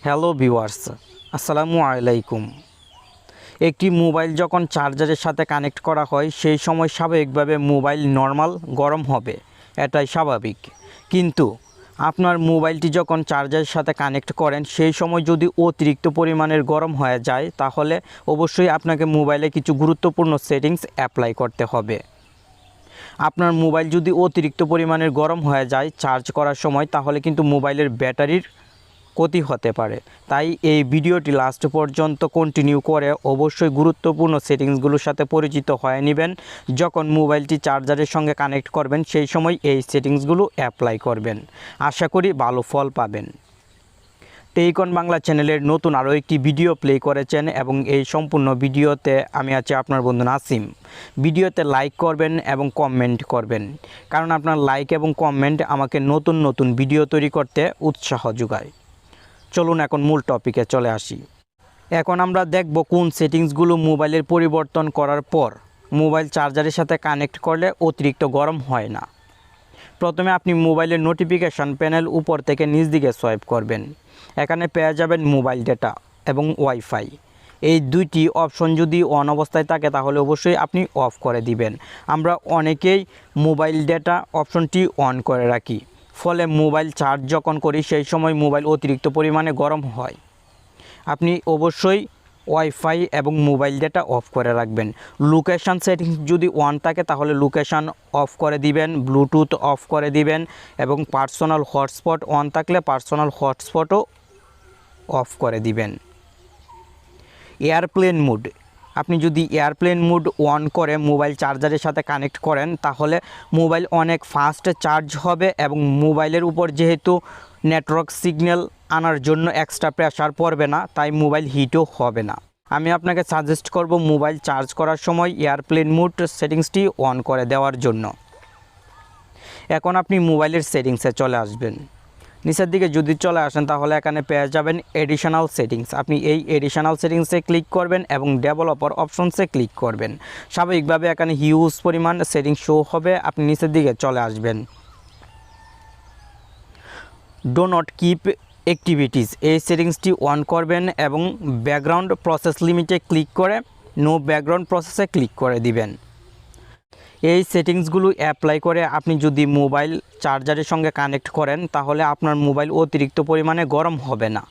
Hello viewers, আসসালামু আলাইকুম। একটি মোবাইল যখন চার্জারের সাথে কানেক্ট করা হয় সেই সময় স্বাভাবিকভাবে মোবাইল নর্মাল গরম হবে, এটাই স্বাভাবিক। কিন্তু আপনার মোবাইলটি যখন চার্জারের সাথে কানেক্ট করেন সেই সময় যদি অতিরিক্ত পরিমাণের গরম হয়ে যায় তাহলে অবশ্যই আপনাকে মোবাইলে কিছু গুরুত্বপূর্ণ সেটিংস অ্যাপ্লাই করতে হবে। আপনার মোবাইল যদি অতিরিক্ত পরিমাণের গরম হয়ে যায় চার্জ করার সময় তাহলে কিন্তু মোবাইলের ব্যাটারির ক্ষতি হতে পারে। তাই এই ভিডিওটি লাস্ট পর্যন্ত কন্টিনিউ করে অবশ্যই গুরুত্বপূর্ণ সেটিংসগুলোর সাথে পরিচিত হয়ে নেবেন। যখন মোবাইলটি চার্জারের সঙ্গে কানেক্ট করবেন সেই সময় এই সেটিংসগুলো অ্যাপ্লাই করবেন, আশা করি ভালো ফল পাবেন। টেকন বাংলা চ্যানেলের নতুন আরও একটি ভিডিও প্লে করেছেন এবং এই সম্পূর্ণ ভিডিওতে আমি আছি আপনার বন্ধু নাসিম। ভিডিওতে লাইক করবেন এবং কমেন্ট করবেন, কারণ আপনার লাইক এবং কমেন্ট আমাকে নতুন নতুন ভিডিও তৈরি করতে উৎসাহ যোগায়। চলুন এখন মূল টপিকে চলে আসি। এখন আমরা দেখব কোন সেটিংসগুলো মোবাইলের পরিবর্তন করার পর মোবাইল চার্জারের সাথে কানেক্ট করলে অতিরিক্ত গরম হয় না। প্রথমে আপনি মোবাইলের নোটিফিকেশান প্যানেল উপর থেকে নিচ দিকে সোয়াইপ করবেন। এখানে পেয়ে যাবেন মোবাইল ডেটা এবং ওয়াইফাই। এই দুইটি অপশন যদি অন অবস্থায় থাকে তাহলে অবশ্যই আপনি অফ করে দিবেন। আমরা অনেকেই মোবাইল ডেটা অপশনটি অন করে রাখি, ফলে মোবাইল চার্জ যখন করি সেই সময় মোবাইল অতিরিক্ত পরিমাণে গরম হয়। আপনি অবশ্যই ওয়াইফাই এবং মোবাইল ডেটা অফ করে রাখবেন। লোকেশান সেটিংস যদি অন থাকে তাহলে লোকেশান অফ করে দিবেন, ব্লুটুথ অফ করে দিবেন এবং পার্সোনাল হটস্পট অন থাকলে পার্সোনাল হটস্পটও অফ করে দিবেন। এয়ারপ্লেন মুড, আপনি যদি এয়ারপ্লেন মুড অন করে মোবাইল চার্জারের সাথে কানেক্ট করেন তাহলে মোবাইল অনেক ফাস্ট চার্জ হবে এবং মোবাইলের উপর যেহেতু নেটওয়ার্ক সিগন্যাল আনার জন্য এক্সট্রা প্রেশার পড়বে না, তাই মোবাইল হিটও হবে না। আমি আপনাকে সাজেস্ট করব মোবাইল চার্জ করার সময় এয়ারপ্লেন মুড সেটিংসটি অন করে দেওয়ার জন্য। এখন আপনি মোবাইলের সেটিংসে চলে আসবেন। নিচের দিকে যদি চলে আসেন তাহলে এখানে পেয়ে যাবেন এডিশনাল সেটিংস। আপনি এই এডিশনাল সেটিংসে ক্লিক করবেন এবং ডেভেলপার অপশনসে ক্লিক করবেন। স্বাভাবিকভাবে এখানে হিউজ পরিমাণ সেটিংস শো হবে। আপনি নিচের দিকে চলে আসবেন। ডো নট কিপ অ্যাক্টিভিটিস, এই সেটিংসটি অন করবেন এবং ব্যাকগ্রাউন্ড প্রসেস লিমিটে ক্লিক করে নো ব্যাকগ্রাউন্ড প্রসেসে ক্লিক করে দিবেন। এই সেটিংসগুলো অ্যাপ্লাই করে আপনি যদি মোবাইল চার্জারের সঙ্গে কানেক্ট করেন তাহলে আপনার মোবাইল অতিরিক্ত পরিমাণে গরম হবে না।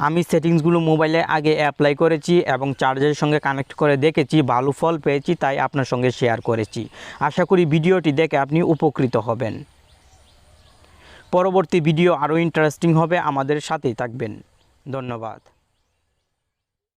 আমি সেটিংসগুলো মোবাইলে আগে অ্যাপ্লাই করেছি এবং চার্জারের সঙ্গে কানেক্ট করে দেখেছি, ভালো ফল পেয়েছি, তাই আপনার সঙ্গে শেয়ার করেছি। আশা করি ভিডিওটি দেখে আপনি উপকৃত হবেন। পরবর্তী ভিডিও আরও ইন্টারেস্টিং হবে, আমাদের সাথেই থাকবেন। ধন্যবাদ।